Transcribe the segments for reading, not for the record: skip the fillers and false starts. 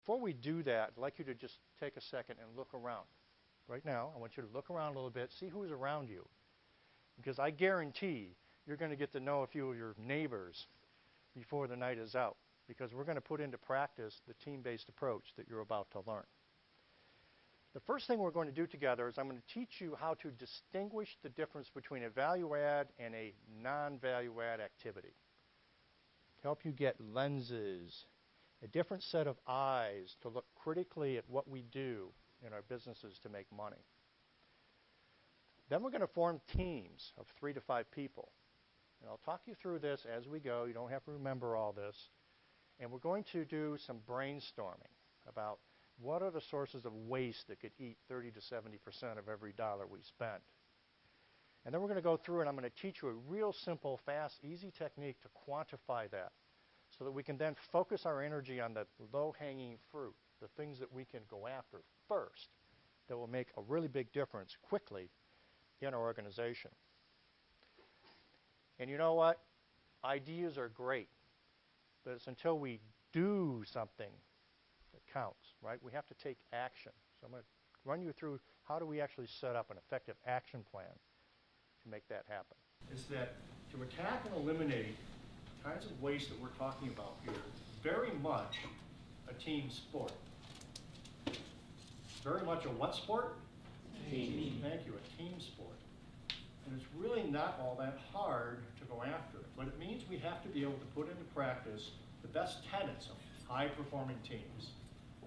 Before we do that, I'd like you to just take a second and look around. Right now, I want you to look around a little bit, see who's around you. Because I guarantee you're going to get to know a few of your neighbors before the night is out. Because we're going to put into practice the team-based approach that you're about to learn. The first thing we're going to do together is I'm going to teach you how to distinguish the difference between a value add and a non-value add activity. To help you get lenses, a different set of eyes to look critically at what we do in our businesses to make money. Then we're going to form teams of 3 to 5 people. And I'll talk you through this as we go. You don't have to remember all this. And we're going to do some brainstorming about what are the sources of waste that could eat 30 to 70% of every dollar we spend. And then we're going to go through and I'm going to teach you a real simple, fast, easy technique to quantify that so that we can then focus our energy on the low-hanging fruit, the things that we can go after first that will make a really big difference quickly in our organization. And you know what? Ideas are great, but it's until we do something that counts, right? We have to take action. So I'm going to run you through how do we actually set up an effective action plan to make that happen. Is that to attack and eliminate the kinds of waste that we're talking about here is very much a team sport. Very much a what sport? Team. Thank you, a team sport. And it's really not all that hard to go after it. But it means we have to be able to put into practice the best tenets of high-performing teams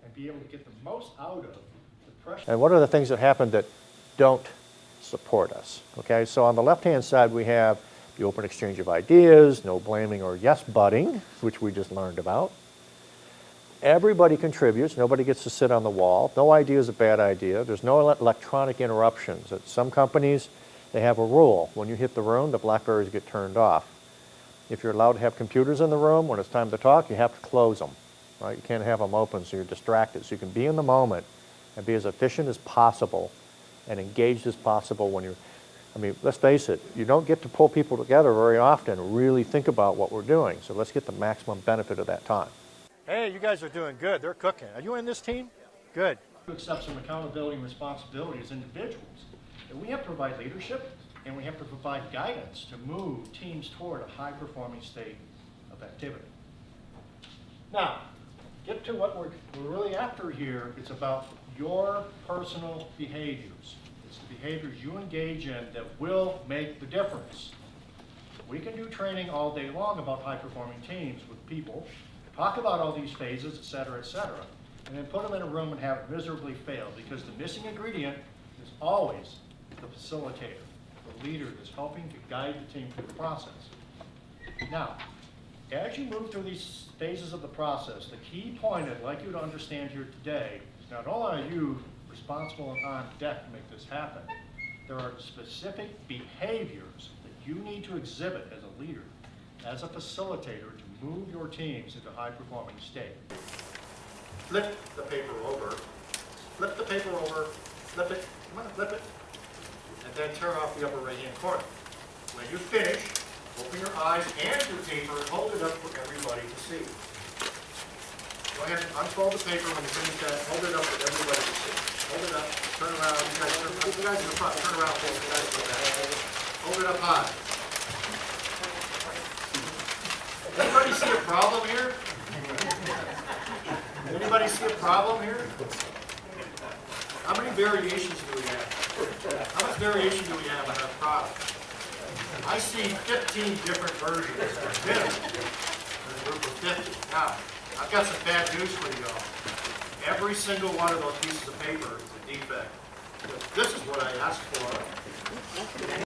and be able to get the most out of the pressure. And what are the things that happen that don't support us? Okay, so on the left-hand side we have the open exchange of ideas, no blaming or yes-butting, which we just learned about. Everybody contributes. Nobody gets to sit on the wall. No idea is a bad idea. There's no electronic interruptions. At some companies, they have a rule. When you hit the room, the Blackberries get turned off. If you're allowed to have computers in the room, when it's time to talk, you have to close them. Right? You can't have them open so you're distracted. So you can be in the moment and be as efficient as possible and engaged as possible when you're, I mean, let's face it, you don't get to pull people together very often and really think about what we're doing. So let's get the maximum benefit of that time. Hey, you guys are doing good. They're cooking. Are you in this team? Good. To accept some accountability and responsibility as individuals. And we have to provide leadership and we have to provide guidance to move teams toward a high-performing state of activity. Now, get to what we're really after here. It's about your personal behaviors. It's the behaviors you engage in that will make the difference. We can do training all day long about high-performing teams with people, talk about all these phases, et cetera, and then put them in a room and have it miserably fail because the missing ingredient is always the facilitator, the leader that's helping to guide the team through the process. Now, as you move through these phases of the process, the key point I'd like you to understand here today is not only are you responsible and on deck to make this happen, there are specific behaviors that you need to exhibit as a leader, as a facilitator to move your teams into a high-performing state. Flip the paper over, flip the paper over, flip it, come on, flip it, and then turn off the upper right-hand corner. When you finish, open your eyes and your paper and hold it up for everybody to see. Go ahead and unfold the paper when you finish that, hold it up for everybody to see. Hold it up, turn around, you guys in the front, turn around, hold it up high. Anybody see a problem here? Anybody see a problem here? How many variations do we have? How much variation do we have on our product? I see 15 different versions of this in a group of 50. Now, I've got some bad news for you all. Every single one of those pieces of paper is a defect. This is what I asked for.